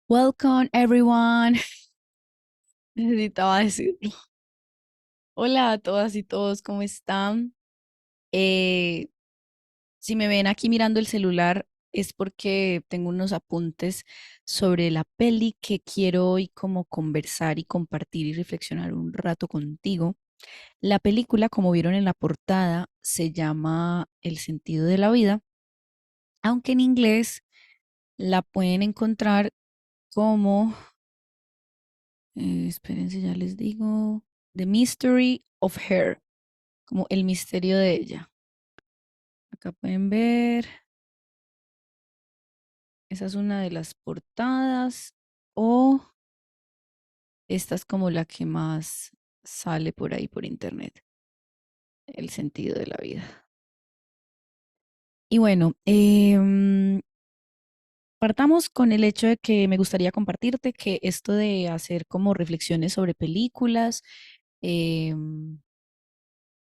Welcome everyone. Necesitaba decirlo. Hola a todas y todos, ¿cómo están? Eh, si me ven aquí mirando el celular es porque tengo unos apuntes sobre la peli que quiero hoy como conversar y compartir y reflexionar un rato contigo. La película, como vieron en la portada, se llama El sentido de la vida, aunque en inglés la pueden encontrar como espérense, ya les digo. The Mystery of Her, como el misterio de ella. Acá pueden ver, esa es una de las portadas. O esta es como la que más sale por ahí por internet. El sentido de la vida. Y bueno, partamos con el hecho de que me gustaría compartirte que esto de hacer como reflexiones sobre películas, em,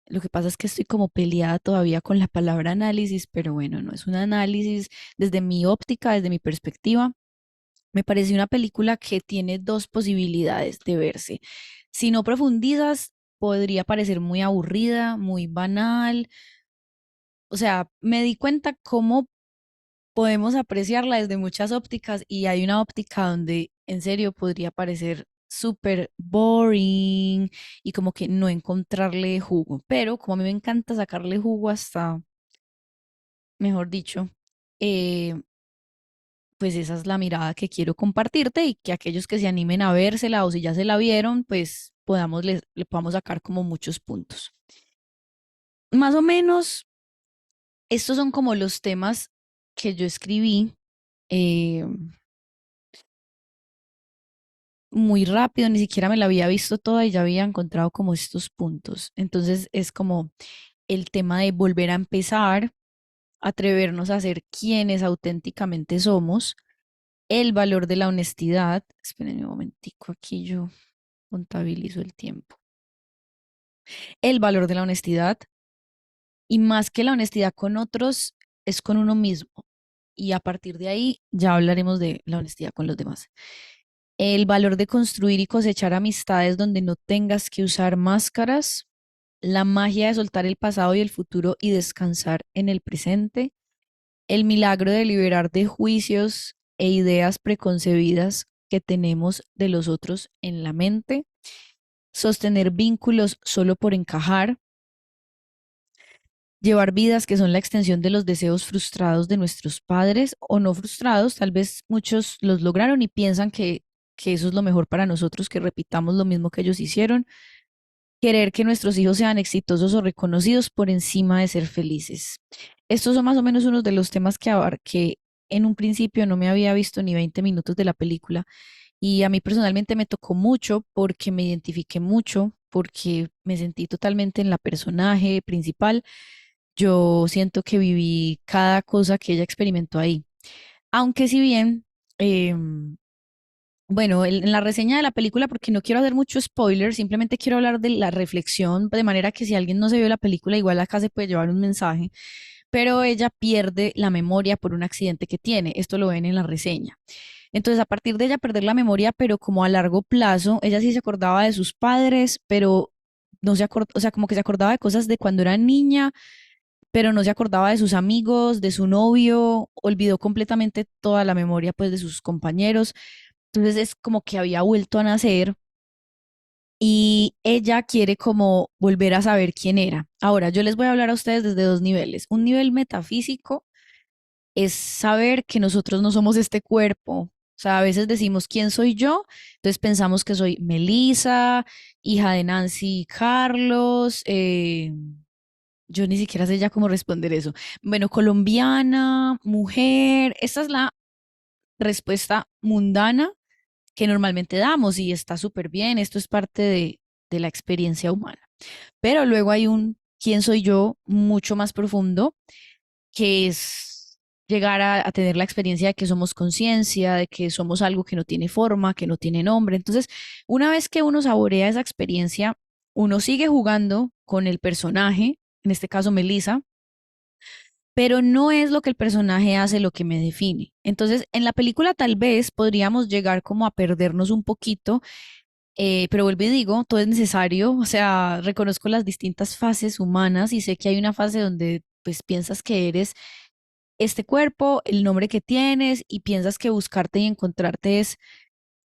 lo que pasa es que estoy como peleada todavía con la palabra análisis, pero bueno, no es un análisis desde mi óptica, desde mi perspectiva. Me parece una película que tiene dos posibilidades de verse. Si no profundizas, podría parecer muy aburrida, muy banal. O sea, me di cuenta cómo podemos apreciarla desde muchas ópticas y hay una óptica donde en serio podría parecer súper boring y como que no encontrarle jugo. Pero como a mí me encanta sacarle jugo hasta, mejor dicho, eh, pues esa es la mirada que quiero compartirte y que aquellos que se animen a vérsela o si ya se la vieron, pues podamos le podamos sacar como muchos puntos. Más o menos, estos son como los temas que yo escribí. eh, Muy rápido, ni siquiera me la había visto toda y ya había encontrado como estos puntos. Entonces es como el tema de volver a empezar, atrevernos a ser quienes auténticamente somos, el valor de la honestidad. Esperen un momentico, aquí yo contabilizo el tiempo. El valor de la honestidad y más que la honestidad con otros, es con uno mismo. Y a partir de ahí ya hablaremos de la honestidad con los demás. El valor de construir y cosechar amistades donde no tengas que usar máscaras, la magia de soltar el pasado y el futuro y descansar en el presente, el milagro de liberar de juicios e ideas preconcebidas que tenemos de los otros en la mente, sostener vínculos solo por encajar, llevar vidas que son la extensión de los deseos frustrados de nuestros padres o no frustrados, tal vez muchos los lograron y piensan que eso es lo mejor para nosotros, que repitamos lo mismo que ellos hicieron, querer que nuestros hijos sean exitosos o reconocidos por encima de ser felices. Estos son más o menos unos de los temas que abarqué en un principio, no me había visto ni 20 minutos de la película y a mí personalmente me tocó mucho porque me identifiqué mucho, porque me sentí totalmente en la personaje principal. Yo siento que viví cada cosa que ella experimentó ahí. Aunque si bien, bueno, en la reseña de la película, porque no quiero hacer mucho spoiler, simplemente quiero hablar de la reflexión, de manera que si alguien no se vio la película, igual acá se puede llevar un mensaje, pero ella pierde la memoria por un accidente que tiene. Esto lo ven en la reseña. Entonces, a partir de ella perder la memoria, pero como a largo plazo, ella sí se acordaba de sus padres, pero no se acordaba, o sea, como que se acordaba de cosas de cuando era niña, pero no se acordaba de sus amigos, de su novio, olvidó completamente toda la memoria pues de sus compañeros. Entonces es como que había vuelto a nacer y ella quiere como volver a saber quién era. Ahora, yo les voy a hablar a ustedes desde dos niveles. Un nivel metafísico es saber que nosotros no somos este cuerpo. O sea, a veces decimos quién soy yo, entonces pensamos que soy Melissa, hija de Nancy y Carlos, yo ni siquiera sé ya cómo responder eso. Bueno, colombiana, mujer, esta es la respuesta mundana que normalmente damos y está súper bien, esto es parte de la experiencia humana. Pero luego hay un quién soy yo mucho más profundo, que es llegar a tener la experiencia de que somos conciencia, de que somos algo que no tiene forma, que no tiene nombre. Entonces, una vez que uno saborea esa experiencia, uno sigue jugando con el personaje, en este caso Melissa, pero no es lo que el personaje hace lo que me define. Entonces, en la película tal vez podríamos llegar como a perdernos un poquito, pero vuelvo y digo, todo es necesario, o sea, reconozco las distintas fases humanas y sé que hay una fase donde pues piensas que eres este cuerpo, el nombre que tienes y piensas que buscarte y encontrarte es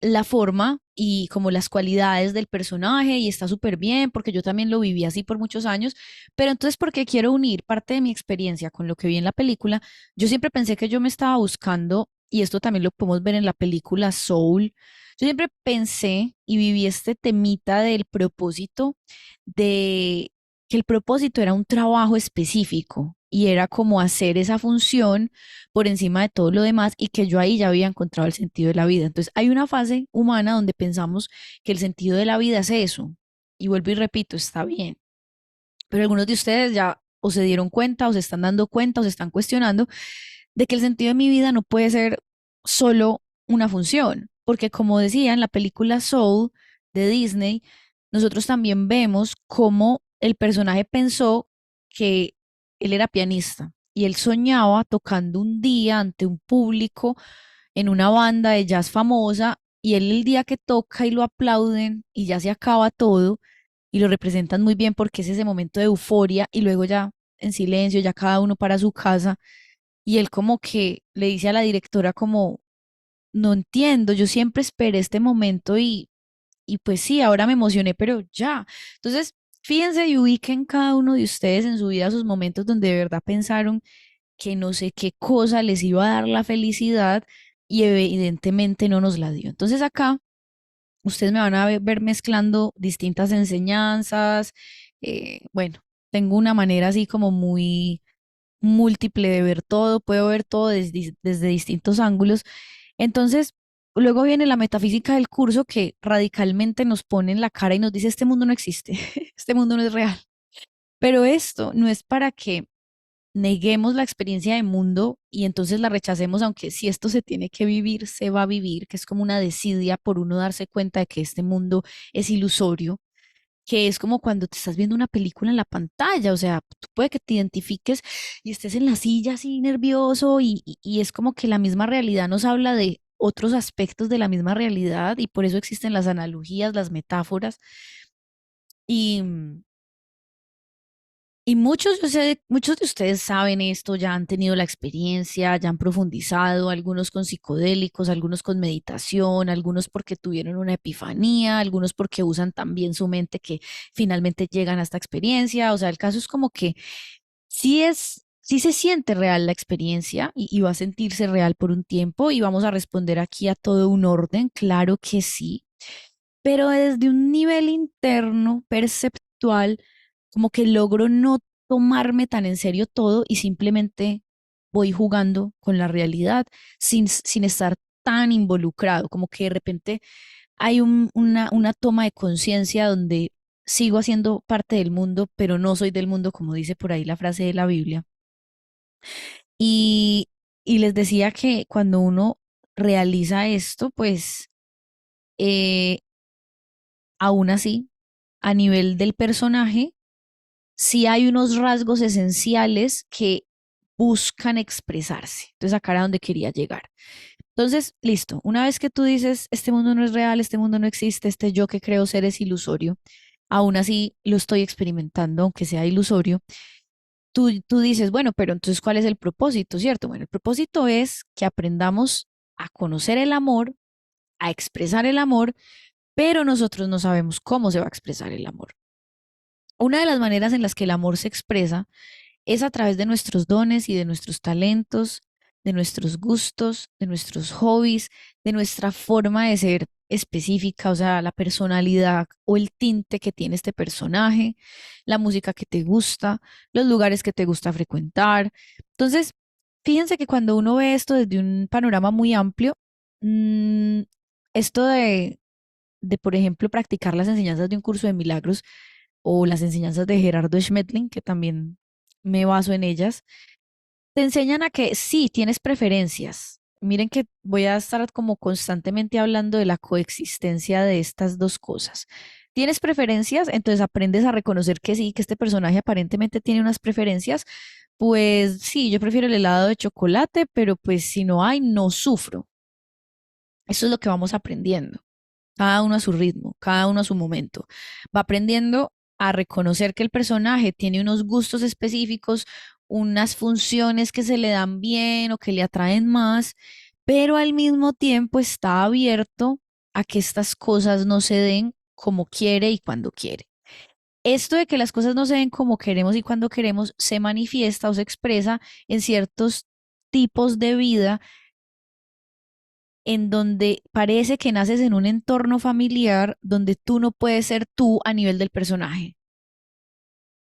la forma y como las cualidades del personaje y está súper bien porque yo también lo viví así por muchos años, pero entonces porque quiero unir parte de mi experiencia con lo que vi en la película, yo siempre pensé que yo me estaba buscando y esto también lo podemos ver en la película Soul. Yo siempre pensé y viví este temita del propósito, de que el propósito era un trabajo específico y era como hacer esa función por encima de todo lo demás y que yo ahí ya había encontrado el sentido de la vida. Entonces hay una fase humana donde pensamos que el sentido de la vida es eso. Y vuelvo y repito, está bien. Pero algunos de ustedes ya o se dieron cuenta o se están dando cuenta o se están cuestionando de que el sentido de mi vida no puede ser solo una función. Porque como decía en la película Soul de Disney, nosotros también vemos cómo el personaje pensó que él era pianista y él soñaba tocando un día ante un público en una banda de jazz famosa y él el día que toca y lo aplauden y ya se acaba todo y lo representan muy bien porque es ese momento de euforia y luego ya en silencio, ya cada uno para su casa y él como que le dice a la directora como, no entiendo, yo siempre esperé este momento y pues sí, ahora me emocioné, pero ya. Entonces, fíjense y ubiquen cada uno de ustedes en su vida sus momentos donde de verdad pensaron que no sé qué cosa les iba a dar la felicidad y evidentemente no nos la dio. Entonces acá ustedes me van a ver mezclando distintas enseñanzas. Bueno, tengo una manera así como muy múltiple de ver todo, puedo ver todo desde distintos ángulos. Entonces, luego viene la metafísica del curso que radicalmente nos pone en la cara y nos dice, este mundo no existe, este mundo no es real. Pero esto no es para que neguemos la experiencia de mundo y entonces la rechacemos, aunque si esto se tiene que vivir, se va a vivir, que es como una desidia por uno darse cuenta de que este mundo es ilusorio, que es como cuando te estás viendo una película en la pantalla, o sea, tú puede que te identifiques y estés en la silla así nervioso y es como que la misma realidad nos habla de otros aspectos de la misma realidad y por eso existen las analogías, las metáforas y, y muchos, yo sé, muchos de ustedes saben esto, ya han tenido la experiencia, ya han profundizado, algunos con psicodélicos, algunos con meditación, algunos porque tuvieron una epifanía, algunos porque usan también su mente que finalmente llegan a esta experiencia. O sea, el caso es como que sí se siente real la experiencia y va a sentirse real por un tiempo y vamos a responder aquí a todo un orden, claro que sí, pero desde un nivel interno, perceptual, como que logro no tomarme tan en serio todo y simplemente voy jugando con la realidad sin estar tan involucrado, como que de repente hay una toma de conciencia donde sigo haciendo parte del mundo, pero no soy del mundo, como dice por ahí la frase de la Biblia. Y, y les decía que cuando uno realiza esto, pues eh, aún así, a nivel del personaje, sí hay unos rasgos esenciales que buscan expresarse. Entonces, acá era donde quería llegar. Entonces, listo, una vez que tú dices, este mundo no es real, este mundo no existe, este yo que creo ser es ilusorio, aún así lo estoy experimentando, aunque sea ilusorio, tú dices, bueno, pero entonces, ¿cuál es el propósito, cierto? Bueno, el propósito es que aprendamos a conocer el amor, a expresar el amor, pero nosotros no sabemos cómo se va a expresar el amor. Una de las maneras en las que el amor se expresa es a través de nuestros dones y de nuestros talentos, de nuestros gustos, de nuestros hobbies, de nuestra forma de ser específica, o sea, la personalidad o el tinte que tiene este personaje, la música que te gusta, los lugares que te gusta frecuentar. Entonces, fíjense que cuando uno ve esto desde un panorama muy amplio, mm, esto por ejemplo, practicar las enseñanzas de un curso de milagros o las enseñanzas de Gerardo Schmetling, que también me baso en ellas, te enseñan a que sí, tienes preferencias. Miren que voy a estar como constantemente hablando de la coexistencia de estas dos cosas. ¿Tienes preferencias? Entonces aprendes a reconocer que sí, que este personaje aparentemente tiene unas preferencias. Pues sí, yo prefiero el helado de chocolate, pero pues si no hay, no sufro. Eso es lo que vamos aprendiendo, cada uno a su ritmo, cada uno a su momento. Va aprendiendo a reconocer que el personaje tiene unos gustos específicos, unas funciones que se le dan bien o que le atraen más, pero al mismo tiempo está abierto a que estas cosas no se den como quiere y cuando quiere. Esto de que las cosas no se den como queremos y cuando queremos se manifiesta o se expresa en ciertos tipos de vida en donde parece que naces en un entorno familiar donde tú no puedes ser tú a nivel del personaje.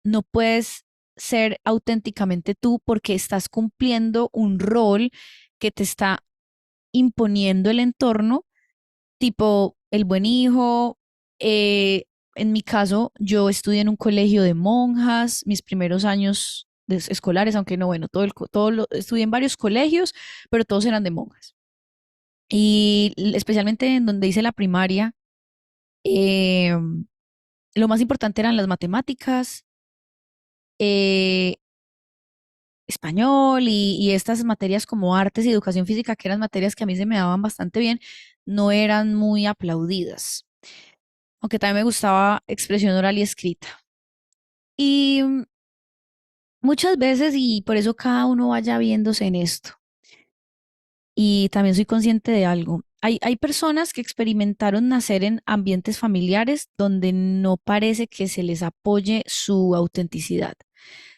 No puedes ser auténticamente tú porque estás cumpliendo un rol que te está imponiendo el entorno, tipo el buen hijo. En mi caso, yo estudié en un colegio de monjas, mis primeros años escolares, aunque no, bueno, estudié en varios colegios, pero todos eran de monjas. Y especialmente en donde hice la primaria, eh, lo más importante eran las matemáticas, eh, español y estas materias como artes y educación física, que eran materias que a mí se me daban bastante bien, no eran muy aplaudidas, aunque también me gustaba expresión oral y escrita. Y muchas veces, y por eso cada uno vaya viéndose en esto, y también soy consciente de algo. Hay personas que experimentaron nacer en ambientes familiares donde no parece que se les apoye su autenticidad,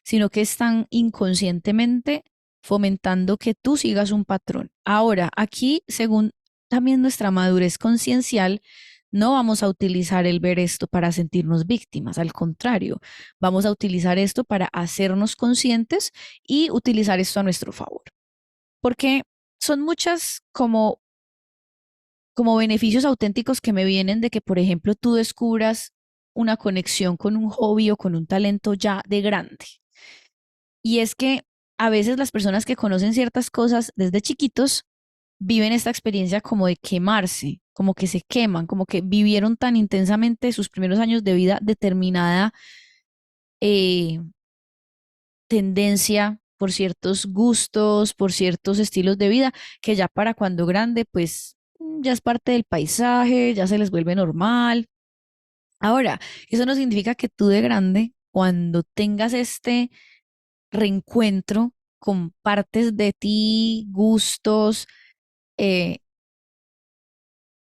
sino que están inconscientemente fomentando que tú sigas un patrón. Ahora, aquí, según también nuestra madurez conciencial, no vamos a utilizar el ver esto para sentirnos víctimas, al contrario, vamos a utilizar esto para hacernos conscientes y utilizar esto a nuestro favor. Porque son muchas como beneficios auténticos que me vienen de que, por ejemplo, tú descubras una conexión con un hobby o con un talento ya de grande. Y es que a veces las personas que conocen ciertas cosas desde chiquitos viven esta experiencia como de quemarse, como que se queman, como que vivieron tan intensamente sus primeros años de vida determinada eh, tendencia por ciertos gustos, por ciertos estilos de vida, que ya para cuando grande, pues ya es parte del paisaje, ya se les vuelve normal. Ahora, eso no significa que tú de grande, cuando tengas este reencuentro con partes de ti, gustos, eh,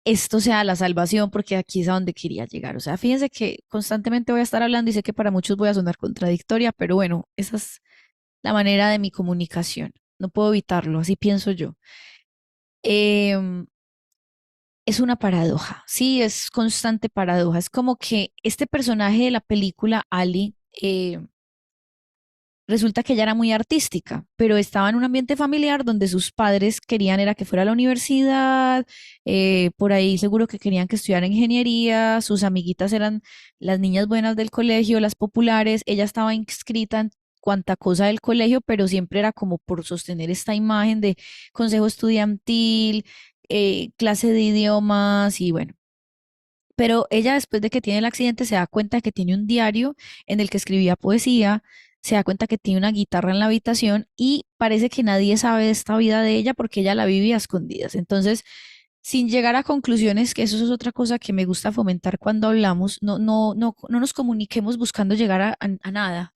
esto sea la salvación, porque aquí es a donde quería llegar. O sea, fíjense que constantemente voy a estar hablando y sé que para muchos voy a sonar contradictoria, pero bueno, esa es la manera de mi comunicación. No puedo evitarlo, así pienso yo. Em, es una paradoja, sí, es constante paradoja. Es como que este personaje de la película, Ali, resulta que ella era muy artística, pero estaba en un ambiente familiar donde sus padres querían era que fuera a la universidad, por ahí seguro que querían que estudiara ingeniería, sus amiguitas eran las niñas buenas del colegio, las populares, ella estaba inscrita en cuanta cosa del colegio, pero siempre era como por sostener esta imagen de consejo estudiantil, clase de idiomas y bueno. Pero ella después de que tiene el accidente se da cuenta de que tiene un diario en el que escribía poesía, se da cuenta que tiene una guitarra en la habitación y parece que nadie sabe de esta vida de ella porque ella la vivía a escondidas. Entonces, sin llegar a conclusiones, que eso es otra cosa que me gusta fomentar cuando hablamos, no nos comuniquemos buscando llegar a nada.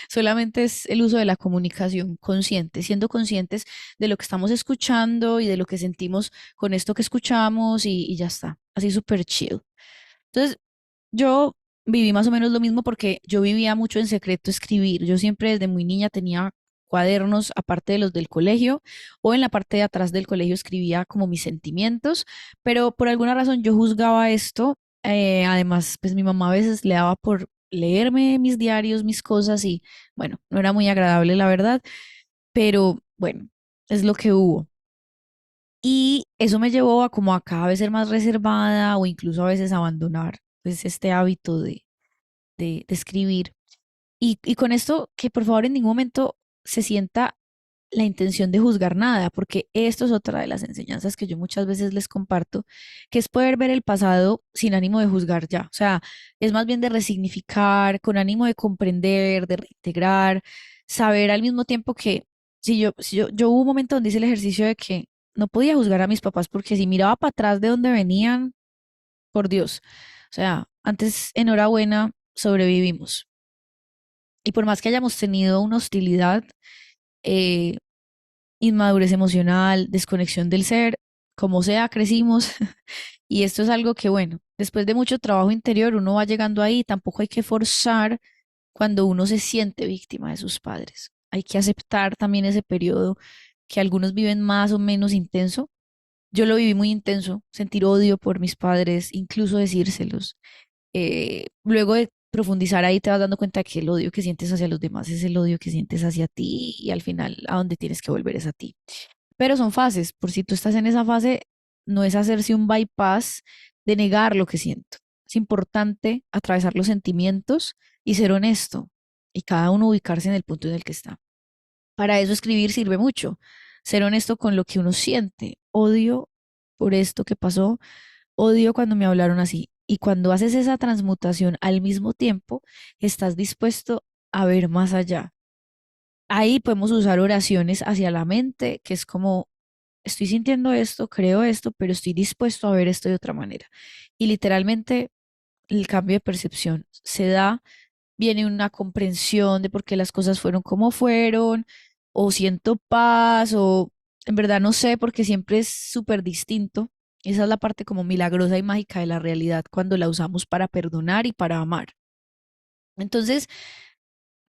Solamente es el uso de la comunicación consciente, siendo conscientes de lo que estamos escuchando y de lo que sentimos con esto que escuchamos y ya está, así súper chill. Entonces, yo viví más o menos lo mismo porque yo vivía mucho en secreto escribir. Yo siempre desde muy niña tenía cuadernos aparte de los del colegio o en la parte de atrás del colegio escribía como mis sentimientos, pero por alguna razón yo juzgaba esto. Además, pues mi mamá a veces le daba por leerme mis diarios, mis cosas y bueno, no era muy agradable la verdad, pero bueno, es lo que hubo. Y eso me llevó a como a cada vez ser más reservada o incluso a veces abandonar pues este hábito de escribir. Y con esto, que por favor en ningún momento se sienta la intención de juzgar nada, porque esto es otra de las enseñanzas que yo muchas veces les comparto, que es poder ver el pasado sin ánimo de juzgar ya. O sea, es más bien de resignificar, con ánimo de comprender, de reintegrar, saber al mismo tiempo que yo hubo un momento donde hice el ejercicio de que no podía juzgar a mis papás porque si miraba para atrás de donde venían, por Dios. O sea, antes, enhorabuena, sobrevivimos. Y por más que hayamos tenido una hostilidad, eh, inmadurez emocional, desconexión del ser, como sea, crecimos. Y esto es algo que, bueno, después de mucho trabajo interior, uno va llegando ahí. Tampoco hay que forzar cuando uno se siente víctima de sus padres. Hay que aceptar también ese periodo que algunos viven más o menos intenso. Yo lo viví muy intenso, sentir odio por mis padres, incluso decírselos. Luego de profundizar ahí te vas dando cuenta que el odio que sientes hacia los demás es el odio que sientes hacia ti y al final a donde tienes que volver es a ti. Pero son fases, por si tú estás en esa fase, no es hacerse un bypass de negar lo que siento. Es importante atravesar los sentimientos y ser honesto y cada uno ubicarse en el punto en el que está. Para eso escribir sirve mucho. Ser honesto con lo que uno siente. Odio por esto que pasó, odio cuando me hablaron así. Y cuando haces esa transmutación al mismo tiempo, estás dispuesto a ver más allá. Ahí podemos usar oraciones hacia la mente, que es como, estoy sintiendo esto, creo esto, pero estoy dispuesto a ver esto de otra manera. Y literalmente el cambio de percepción se da, viene una comprensión de por qué las cosas fueron como fueron, o siento paz, o en verdad no sé, porque siempre es súper distinto. Esa es la parte como milagrosa y mágica de la realidad cuando la usamos para perdonar y para amar. Entonces,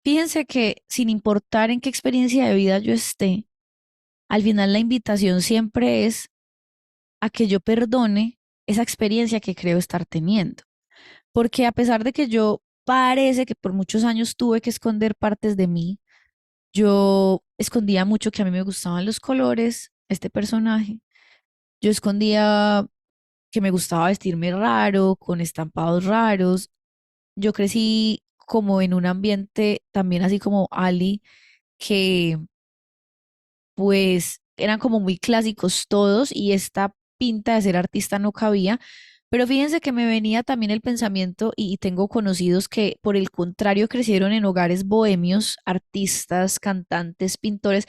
fíjense que sin importar en qué experiencia de vida yo esté, al final la invitación siempre es a que yo perdone esa experiencia que creo estar teniendo. Porque a pesar de que yo parece que por muchos años tuve que esconder partes de mí, yo escondía mucho que a mí me gustaban los colores, este personaje. Yo escondía que me gustaba vestirme raro, con estampados raros. Yo crecí como en un ambiente también así como Ali, que pues eran como muy clásicos todos y esta pinta de ser artista no cabía. Pero fíjense que me venía también el pensamiento y tengo conocidos que por el contrario crecieron en hogares bohemios, artistas, cantantes, pintores,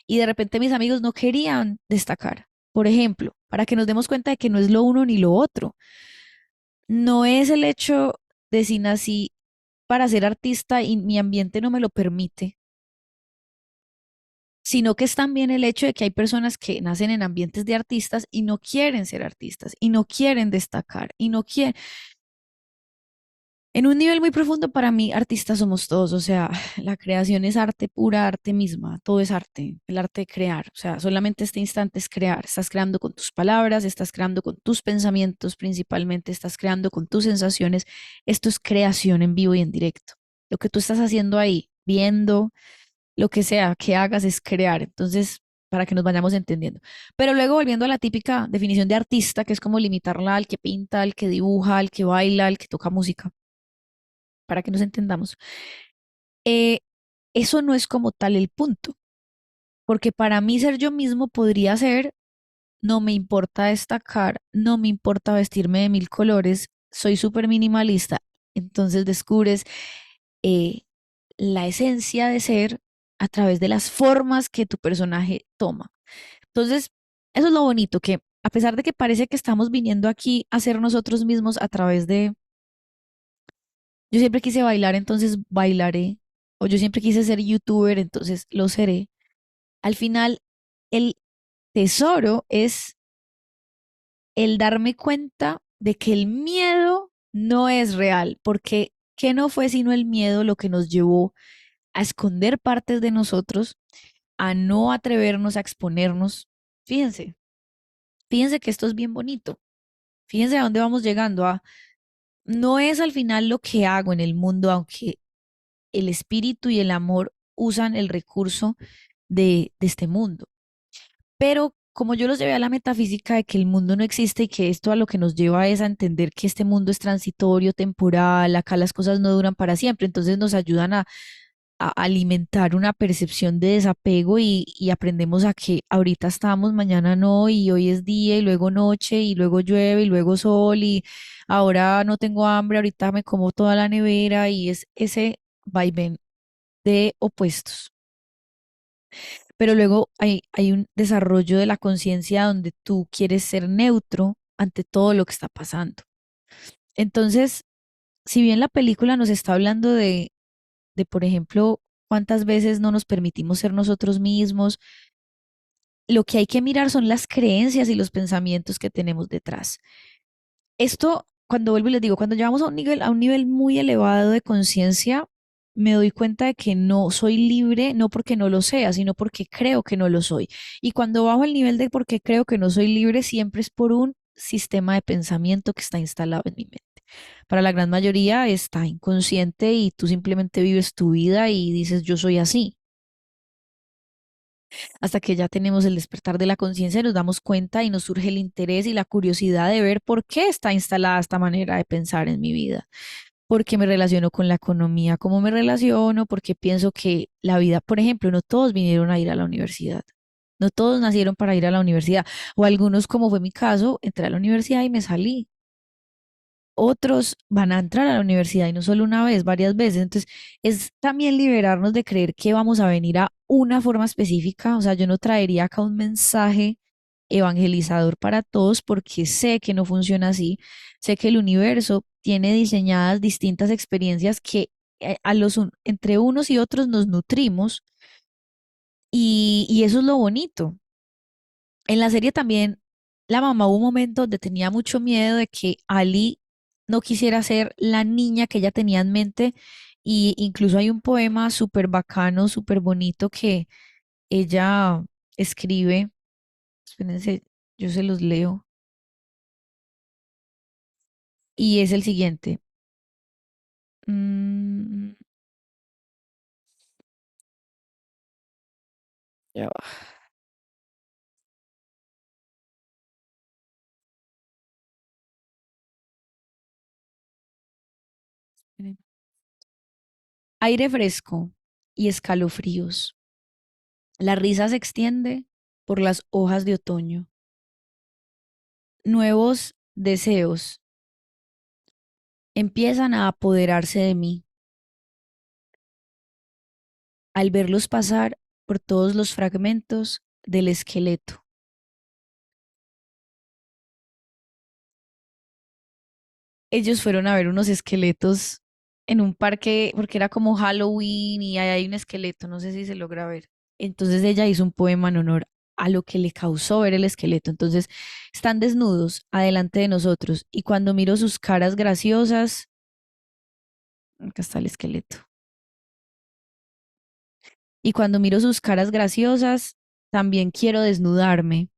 y de repente mis amigos no querían destacar. Por ejemplo, para que nos demos cuenta de que no es lo uno ni lo otro. No es el hecho de si nací para ser artista y mi ambiente no me lo permite, sino que es también el hecho de que hay personas que nacen en ambientes de artistas y no quieren ser artistas y no quieren destacar y no quieren. En un nivel muy profundo para mí, artistas somos todos, o sea, la creación es arte pura, arte misma, todo es arte, el arte de crear, o sea, solamente este instante es crear, estás creando con tus palabras, estás creando con tus pensamientos principalmente, estás creando con tus sensaciones, esto es creación en vivo y en directo. Lo que tú estás haciendo ahí, viendo, lo que sea que hagas es crear. Entonces, para que nos vayamos entendiendo. Pero luego volviendo a la típica definición de artista, que es como limitarla al que pinta, al que dibuja, al que baila, al que toca música, para que nos entendamos. Eh, Eso no es como tal el punto, porque para mí ser yo mismo podría ser, no me importa destacar, no me importa vestirme de mil colores, soy súper minimalista. Entonces descubres eh, la esencia de ser a través de las formas que tu personaje toma. Entonces, eso es lo bonito, que a pesar de que parece que estamos viniendo aquí a ser nosotros mismos a través de, yo siempre quise bailar, entonces bailaré, o yo siempre quise ser youtuber, entonces lo seré. Al final, el tesoro es el darme cuenta de que el miedo no es real, porque ¿qué no fue sino el miedo lo que nos llevó a esconder partes de nosotros, a no atrevernos a exponernos? Fíjense, fíjense que esto es bien bonito. Fíjense a dónde vamos llegando. No es al final lo que hago en el mundo, aunque el espíritu y el amor usan el recurso de este mundo. Pero como yo los llevé a la metafísica de que el mundo no existe y que esto a lo que nos lleva es a entender que este mundo es transitorio, temporal, acá las cosas no duran para siempre, entonces nos ayudan alimentar una percepción de desapego y aprendemos a que ahorita estamos, mañana no, y hoy es día y luego noche y luego llueve y luego sol y ahora no tengo hambre, ahorita me como toda la nevera y es ese vaivén de opuestos. Pero luego hay un desarrollo de la conciencia donde tú quieres ser neutro ante todo lo que está pasando. Entonces, si bien la película nos está hablando de, por ejemplo, cuántas veces no nos permitimos ser nosotros mismos, lo que hay que mirar son las creencias y los pensamientos que tenemos detrás. Esto, cuando vuelvo y les digo, cuando llegamos a un nivel muy elevado de conciencia, me doy cuenta de que no soy libre, no porque no lo sea, sino porque creo que no lo soy. Y cuando bajo el nivel de porque creo que no soy libre, siempre es por un sistema de pensamiento que está instalado en mi mente. Para la gran mayoría está inconsciente y tú simplemente vives tu vida y dices yo soy así, hasta que ya tenemos el despertar de la conciencia y nos damos cuenta y nos surge el interés y la curiosidad de ver por qué está instalada esta manera de pensar en mi vida, por qué me relaciono con la economía, cómo me relaciono, porque pienso que la vida, por ejemplo, no todos vinieron a ir a la universidad. No todos nacieron para ir a la universidad, o algunos, como fue mi caso, entré a la universidad y me salí. Otros van a entrar a la universidad y no solo una vez, varias veces. Entonces, es también liberarnos de creer que vamos a venir a una forma específica. O sea, yo no traería acá un mensaje evangelizador para todos porque sé que no funciona así. Sé que el universo tiene diseñadas distintas experiencias que entre unos y otros nos nutrimos y eso es lo bonito. En la serie también la mamá hubo un momento donde tenía mucho miedo de que Ali no quisiera ser la niña que ella tenía en mente y incluso hay un poema súper bacano, súper bonito que ella escribe. Espérense, yo se los leo y es el siguiente. Mm, ya va, esperen. Aire fresco y escalofríos. La risa se extiende por las hojas de otoño. Nuevos deseos empiezan a apoderarse de mí al verlos pasar por todos los fragmentos del esqueleto. Ellos fueron a ver unos esqueletos en un parque, porque era como Halloween y ahí hay un esqueleto, no sé si se logra ver. Entonces ella hizo un poema en honor a lo que le causó ver el esqueleto. Entonces están desnudos adelante de nosotros y cuando miro sus caras graciosas, acá está el esqueleto, y cuando miro sus caras graciosas, también quiero desnudarme.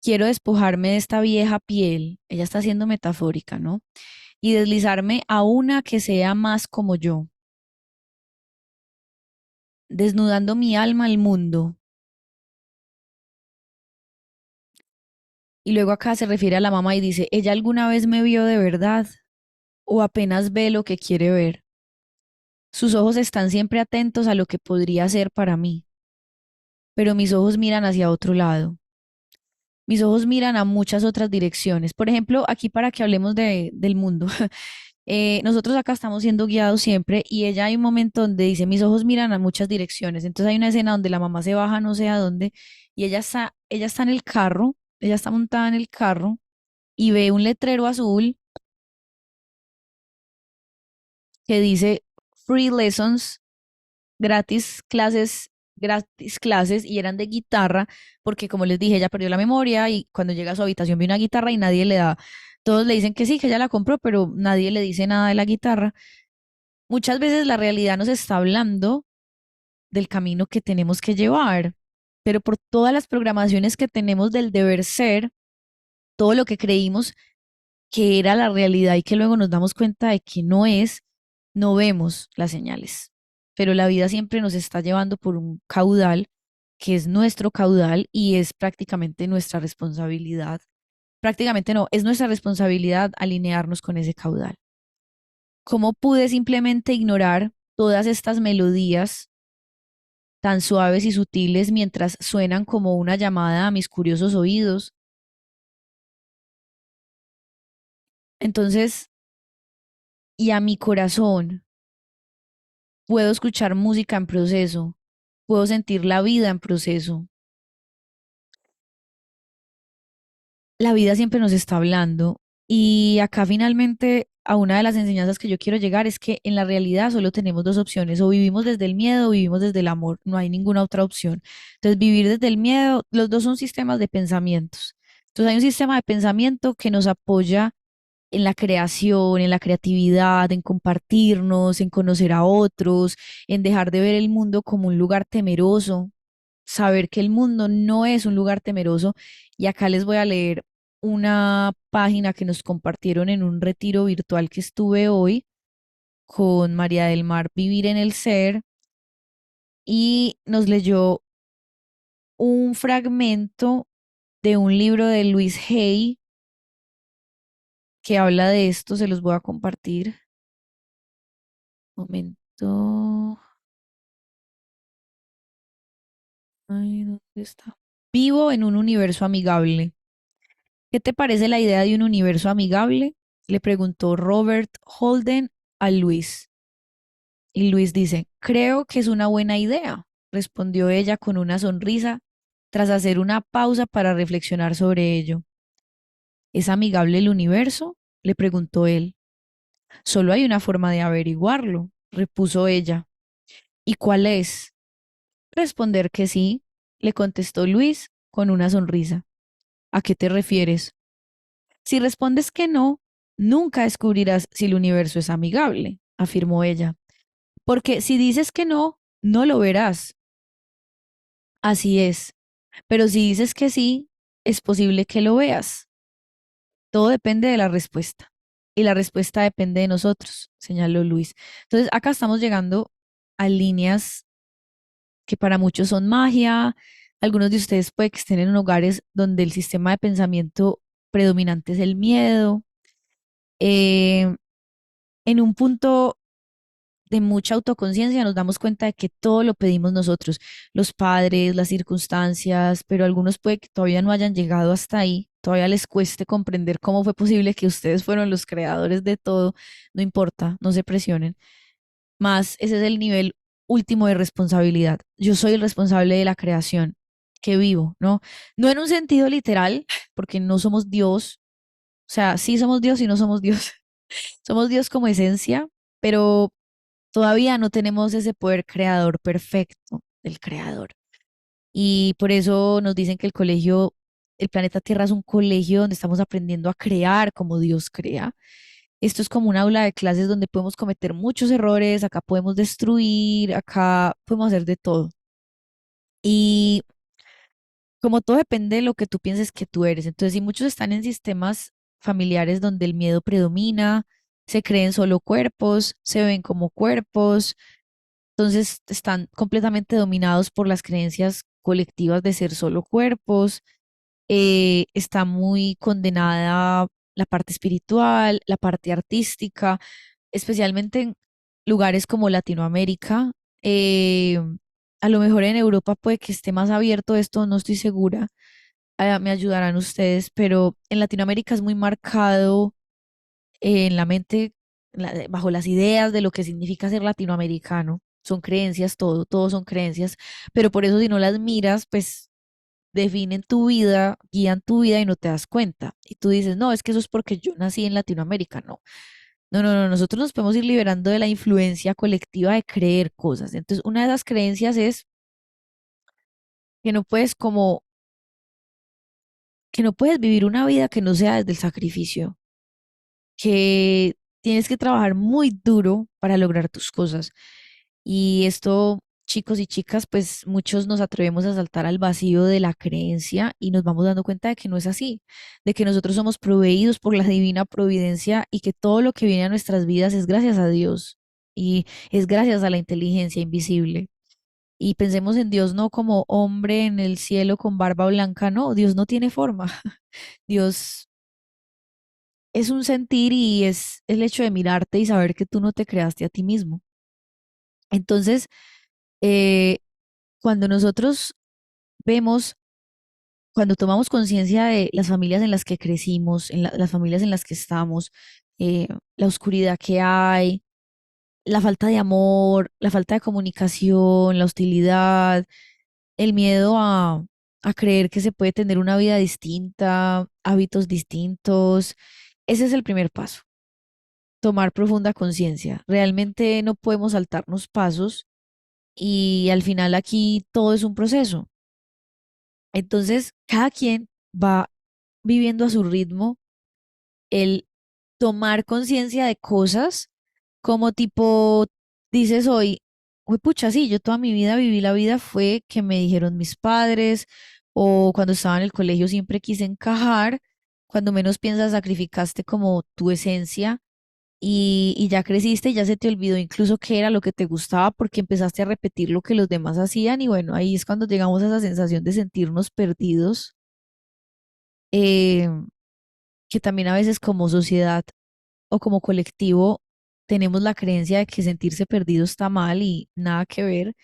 Quiero despojarme de esta vieja piel, ella está siendo metafórica, ¿no? Y deslizarme a una que sea más como yo, desnudando mi alma al mundo. Y luego acá se refiere a la mamá y dice, ¿ella alguna vez me vio de verdad o apenas ve lo que quiere ver? Sus ojos están siempre atentos a lo que podría ser para mí, pero mis ojos miran hacia otro lado. Mis ojos miran a muchas otras direcciones. Por ejemplo, aquí para que hablemos del mundo. Nosotros acá estamos siendo guiados siempre y ella hay un momento donde dice, mis ojos miran a muchas direcciones. Entonces hay una escena donde la mamá se baja no sé a dónde y ella está en el carro, ella está montada en el carro y ve un letrero azul que dice Free Lessons, gratis clases y eran de guitarra porque como les dije, ella perdió la memoria y cuando llega a su habitación ve una guitarra y nadie le da, todos le dicen que sí, que ella la compró, pero nadie le dice nada de la guitarra. Muchas veces la realidad nos está hablando del camino que tenemos que llevar, pero por todas las programaciones que tenemos del deber ser, todo lo que creímos que era la realidad y que luego nos damos cuenta de que no es, no vemos las señales. Pero la vida siempre nos está llevando por un caudal que es nuestro caudal y es prácticamente nuestra responsabilidad. Prácticamente no, es nuestra responsabilidad alinearnos con ese caudal. ¿Cómo pude simplemente ignorar todas estas melodías tan suaves y sutiles mientras suenan como una llamada a mis curiosos oídos. Entonces, y a mi corazón, puedo escuchar música en proceso, puedo sentir la vida en proceso. La vida siempre nos está hablando y acá finalmente a una de las enseñanzas que yo quiero llegar es que en la realidad solo tenemos dos opciones, o vivimos desde el miedo o vivimos desde el amor, no hay ninguna otra opción. Entonces, vivir desde el miedo, los dos son sistemas de pensamientos. Entonces, hay un sistema de pensamiento que nos apoya en la creación, en la creatividad, en compartirnos, en conocer a otros, en dejar de ver el mundo como un lugar temeroso, saber que el mundo no es un lugar temeroso. Y acá les voy a leer una página que nos compartieron en un retiro virtual que estuve hoy con María del Mar Vivir en el Ser y nos leyó un fragmento de un libro de Luis Hay que habla de esto, se los voy a compartir. Momento. Ay, ¿dónde está? Vivo en un universo amigable. ¿Qué te parece la idea de un universo amigable? Le preguntó Robert Holden a Luis. Y Luis dice, creo que es una buena idea, respondió ella con una sonrisa, tras hacer una pausa para reflexionar sobre ello. ¿Es amigable el universo? Le preguntó él. Solo hay una forma de averiguarlo, repuso ella. ¿Y cuál es? Responder que sí, le contestó Luis con una sonrisa. ¿A qué te refieres? Si respondes que no, nunca descubrirás si el universo es amigable, afirmó ella. Porque si dices que no, no lo verás. Así es. Pero si dices que sí, es posible que lo veas. Todo depende de la respuesta. Y la respuesta depende de nosotros, señaló Luis. Entonces, acá estamos llegando a líneas que para muchos son magia. Algunos de ustedes puede que estén en hogares donde el sistema de pensamiento predominante es el miedo. Eh, en un punto de mucha autoconciencia nos damos cuenta de que todo lo pedimos nosotros, los padres, las circunstancias, pero algunos puede que todavía no hayan llegado hasta ahí, todavía les cueste comprender cómo fue posible que ustedes fueron los creadores de todo, no importa, no se presionen. Más, ese es el nivel último de responsabilidad. Yo soy el responsable de la creación que vivo, ¿no? No en un sentido literal, porque no somos Dios, o sea, sí somos Dios y no somos Dios. Somos Dios como esencia, pero todavía no tenemos ese poder creador perfecto del creador. Y por eso nos dicen que el colegio, el planeta Tierra es un colegio donde estamos aprendiendo a crear como Dios crea. Esto es como un aula de clases donde podemos cometer muchos errores, acá podemos destruir, acá podemos hacer de todo. Y como todo depende de lo que tú pienses que tú eres. Entonces, si muchos están en sistemas familiares donde el miedo predomina, se creen solo cuerpos, se ven como cuerpos, entonces están completamente dominados por las creencias colectivas de ser solo cuerpos, está muy condenada la parte espiritual, la parte artística, especialmente en lugares como Latinoamérica. A lo mejor en Europa puede que esté más abierto esto, no estoy segura. Me ayudarán ustedes, pero en Latinoamérica es muy marcado en la mente, bajo las ideas de lo que significa ser latinoamericano. Son creencias, todo son creencias, pero por eso si no las miras, pues definen tu vida, guían tu vida y no te das cuenta. Y tú dices, no, es que eso es porque yo nací en Latinoamérica. No, no, no, no, nosotros nos podemos ir liberando de la influencia colectiva de creer cosas. Entonces, una de esas creencias es que no puedes como, que no puedes vivir una vida que no sea desde el sacrificio, que tienes que trabajar muy duro para lograr tus cosas. Y esto, chicos y chicas, pues muchos nos atrevemos a saltar al vacío de la creencia y nos vamos dando cuenta de que no es así, de que nosotros somos proveídos por la divina providencia y que todo lo que viene a nuestras vidas es gracias a Dios y es gracias a la inteligencia invisible. Y pensemos en Dios no como hombre en el cielo con barba blanca, no, Dios no tiene forma. Dios es un sentir y es el hecho de mirarte y saber que tú no te creaste a ti mismo. Entonces, eh, cuando nosotros vemos, cuando tomamos conciencia de las familias en las que crecimos, las familias en las que estamos, eh, la oscuridad que hay, la falta de amor, la falta de comunicación, la hostilidad, el miedo a creer que se puede tener una vida distinta, hábitos distintos, ese es el primer paso, tomar profunda conciencia. Realmente no podemos saltarnos pasos y al final aquí todo es un proceso. Entonces, cada quien va viviendo a su ritmo el tomar conciencia de cosas como tipo, dices hoy, uy, pucha, sí, yo toda mi vida viví la vida fue que me dijeron mis padres o cuando estaba en el colegio siempre quise encajar, cuando menos piensas sacrificaste como tu esencia y ya creciste y ya se te olvidó incluso qué era lo que te gustaba porque empezaste a repetir lo que los demás hacían y bueno, ahí es cuando llegamos a esa sensación de sentirnos perdidos, eh, que también a veces como sociedad o como colectivo tenemos la creencia de que sentirse perdido está mal y nada que ver.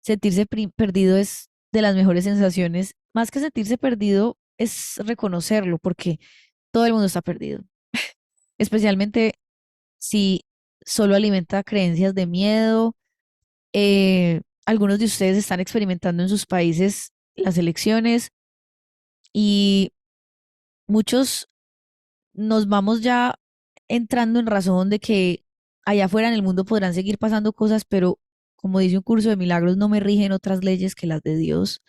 Sentirse perdido es de las mejores sensaciones. Más que sentirse perdido es reconocerlo porque todo el mundo está perdido, especialmente si solo alimenta creencias de miedo. Algunos de ustedes están experimentando en sus países las elecciones y muchos nos vamos ya entrando en razón de que allá afuera en el mundo podrán seguir pasando cosas, pero como dice un curso de milagros, no me rigen otras leyes que las de Dios.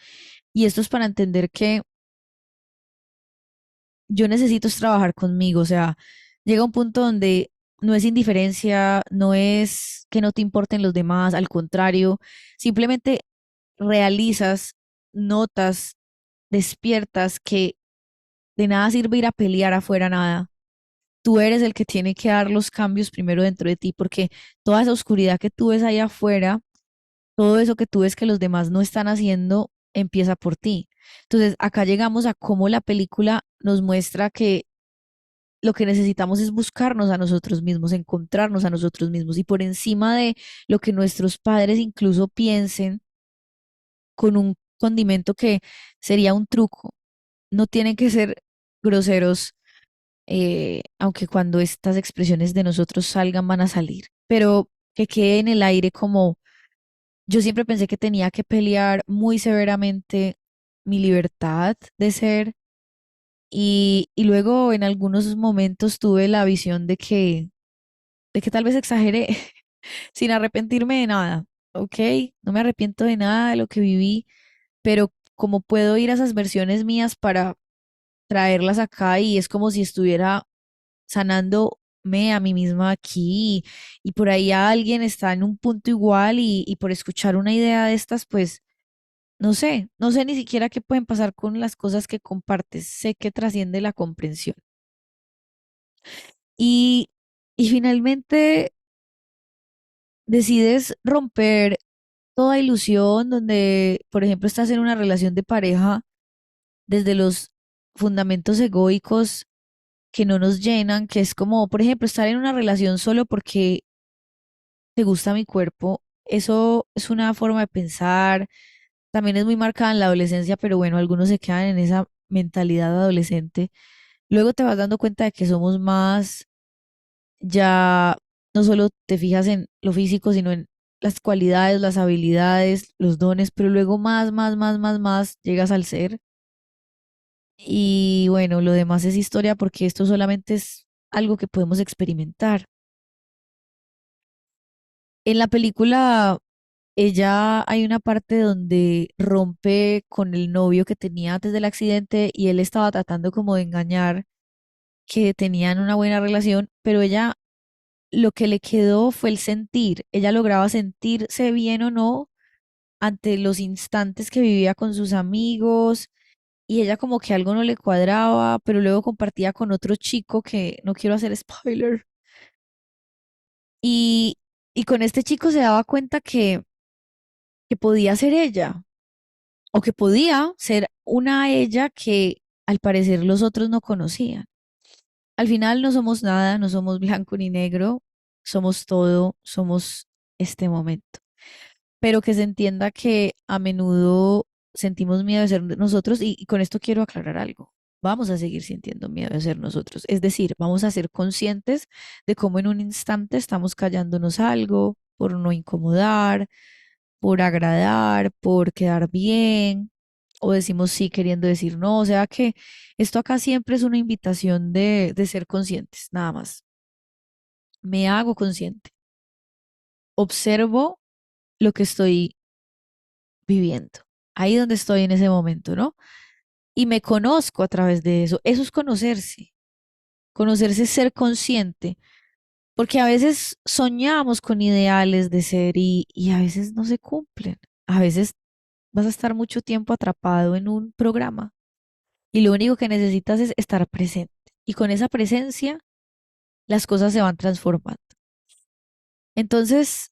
Y esto es para entender que yo necesito es trabajar conmigo, o sea, llega un punto donde no es indiferencia, no es que no te importen los demás, al contrario, simplemente realizas, notas, despiertas que de nada sirve ir a pelear afuera nada. Tú eres el que tiene que dar los cambios primero dentro de ti, porque toda esa oscuridad que tú ves allá afuera, todo eso que tú ves que los demás no están haciendo, empieza por ti. Entonces, acá llegamos a cómo la película nos muestra que lo que necesitamos es buscarnos a nosotros mismos, encontrarnos a nosotros mismos y por encima de lo que nuestros padres incluso piensen con un condimento que sería un truco. No tienen que ser groseros, aunque cuando estas expresiones de nosotros salgan van a salir, pero que quede en el aire como yo siempre pensé que tenía que pelear muy severamente mi libertad de ser y luego en algunos momentos tuve la visión de que tal vez exageré sin arrepentirme de nada, ¿ok? No me arrepiento de nada de lo que viví, pero como puedo ir a esas versiones mías para traerlas acá y es como si estuviera sanándome a mí misma aquí y por ahí alguien está en un punto igual y por escuchar una idea de estas, pues no sé ni siquiera qué pueden pasar con las cosas que compartes, sé que trasciende la comprensión. Y, y finalmente decides romper toda ilusión donde, por ejemplo, estás en una relación de pareja desde los fundamentos egoicos que no nos llenan, que es como, por ejemplo, estar en una relación solo porque te gusta mi cuerpo, eso es una forma de pensar, también es muy marcada en la adolescencia, pero bueno, algunos se quedan en esa mentalidad adolescente. Luego te vas dando cuenta de que somos más, ya no solo te fijas en lo físico, sino en las cualidades, las habilidades, los dones, pero luego más, llegas al ser. Y bueno, lo demás es historia porque esto solamente es algo que podemos experimentar. En la película, ella hay una parte donde rompe con el novio que tenía antes del accidente y él estaba tratando como de engañar que tenían una buena relación, pero ella lo que le quedó fue el sentir. Ella lograba sentirse bien o no ante los instantes que vivía con sus amigos y ella como que algo no le cuadraba, pero luego compartía con otro chico que no quiero hacer spoiler. Y, y con este chico se daba cuenta que podía ser ella o que podía ser una ella que al parecer los otros no conocían. Al final no somos nada, no somos blanco ni negro, somos todo, somos este momento. pero que se entienda que a menudo sentimos miedo de ser nosotros y con esto quiero aclarar algo. Vamos a seguir sintiendo miedo de ser nosotros. Es decir, vamos a ser conscientes de cómo en un instante estamos callándonos algo por no incomodar, por agradar, por quedar bien, o decimos sí queriendo decir no. O sea que esto acá siempre es una invitación de ser conscientes, nada más. Me hago consciente, observo lo que estoy viviendo, ahí donde estoy en ese momento, ¿no? Y me conozco a través de eso. Eso es conocerse. Conocerse es ser consciente, porque a veces soñamos con ideales de ser y a veces no se cumplen. A veces vas a estar mucho tiempo atrapado en un programa y lo único que necesitas es estar presente. Y con esa presencia las cosas se van transformando. Entonces,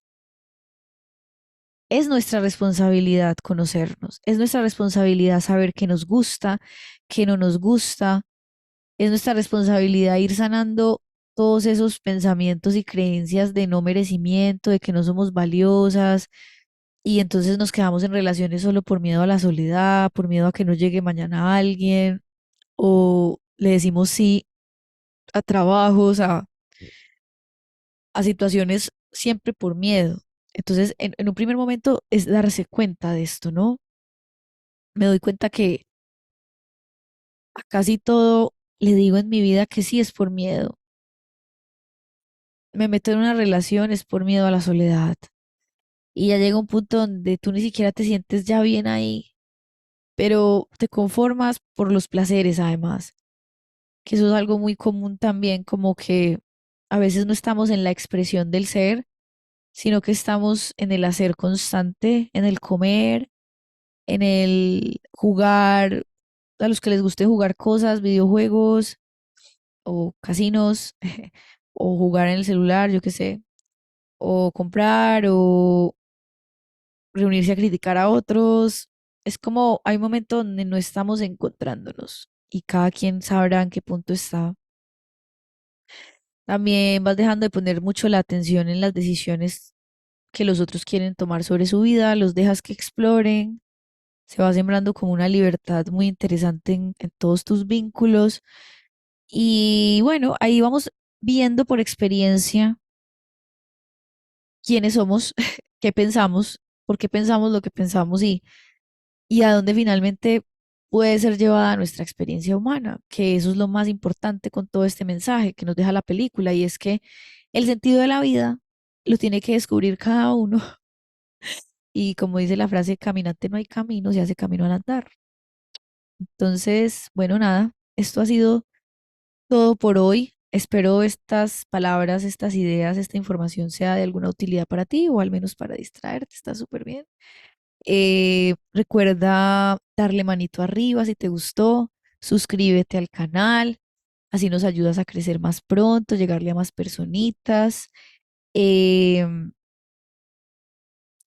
es nuestra responsabilidad conocernos, es nuestra responsabilidad saber qué nos gusta, qué no nos gusta, es nuestra responsabilidad ir sanando todos esos pensamientos y creencias de no merecimiento, de que no somos valiosas, y entonces nos quedamos en relaciones solo por miedo a la soledad, por miedo a que no llegue mañana alguien, o le decimos sí a trabajos, a situaciones siempre por miedo. Entonces, en un primer momento es darse cuenta de esto, ¿no? Me doy cuenta que a casi todo le digo en mi vida que sí es por miedo. Me meto en una relación es por miedo a la soledad. Y ya llega un punto donde tú ni siquiera te sientes ya bien ahí, pero te conformas por los placeres además, que eso es algo muy común también, como que a veces no estamos en la expresión del ser, sino que estamos en el hacer constante, en el comer, en el jugar, a los que les guste jugar cosas, videojuegos o casinos, o jugar en el celular, yo qué sé, o comprar o reunirse a criticar a otros. Es como hay un momento donde no estamos encontrándonos y cada quien sabrá en qué punto está. También vas dejando de poner mucho la atención en las decisiones que los otros quieren tomar sobre su vida, los dejas que exploren, se va sembrando como una libertad muy interesante en todos tus vínculos. Y bueno, ahí vamos viendo por experiencia quiénes somos, qué pensamos, por qué pensamos lo que pensamos y a dónde finalmente puede ser llevada nuestra experiencia humana, que eso es lo más importante con todo este mensaje que nos deja la película, y es que el sentido de la vida lo tiene que descubrir cada uno. Y como dice la frase, caminante no hay camino, se hace camino al andar. Entonces, bueno, nada, esto ha sido todo por hoy. Espero estas palabras, estas ideas, esta información sea de alguna utilidad para ti o al menos para distraerte. Está súper bien. Recuerda darle manito arriba si te gustó, suscríbete al canal, así nos ayudas a crecer más pronto, llegarle a más personitas. Em,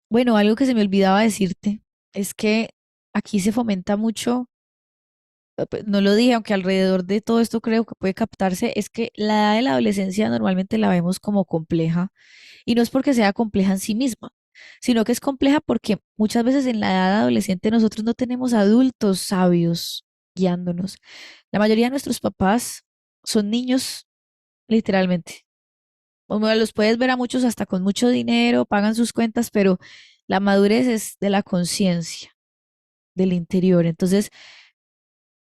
bueno, algo que se me olvidaba decirte es que aquí se fomenta mucho, pues, no lo dije, aunque alrededor de todo esto creo que puede captarse, es que la edad de la adolescencia normalmente la vemos como compleja y no es porque sea compleja en sí misma, sino que es compleja porque muchas veces en la edad adolescente nosotros no tenemos adultos sabios guiándonos. La mayoría de nuestros papás son niños, literalmente. O bueno, los puedes ver a muchos hasta con mucho dinero, pagan sus cuentas, pero la madurez es de la conciencia, del interior. Entonces,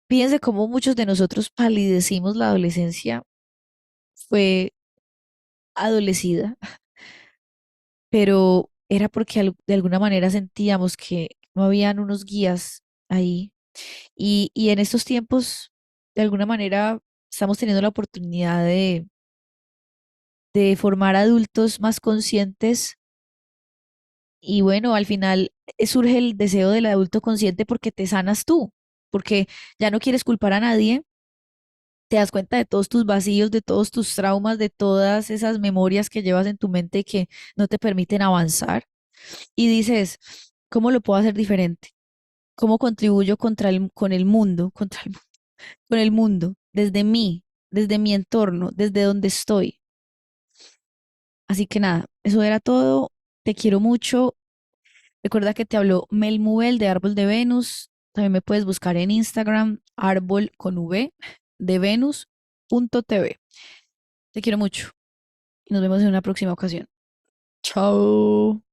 fíjense cómo muchos de nosotros palidecimos la adolescencia, fue adolecida, pero era porque de alguna manera sentíamos que no habían unos guías ahí. Y en estos tiempos, de alguna manera, estamos teniendo la oportunidad de formar adultos más conscientes. Y bueno, al final surge el deseo del adulto consciente porque te sanas tú, porque ya no quieres culpar a nadie, te das cuenta de todos tus vacíos, de todos tus traumas, de todas esas memorias que llevas en tu mente que no te permiten avanzar. Y dices, ¿cómo lo puedo hacer diferente? ¿Cómo contribuyo con el mundo, con el mundo, desde mí, desde mi entorno, desde donde estoy? Así que nada, eso era todo. Te quiero mucho. Recuerda que te habló Mel Mubel de Árbol de Venus. También me puedes buscar en Instagram, árbol con V de Venus.tv. Te quiero mucho y nos vemos en una próxima ocasión. Chao.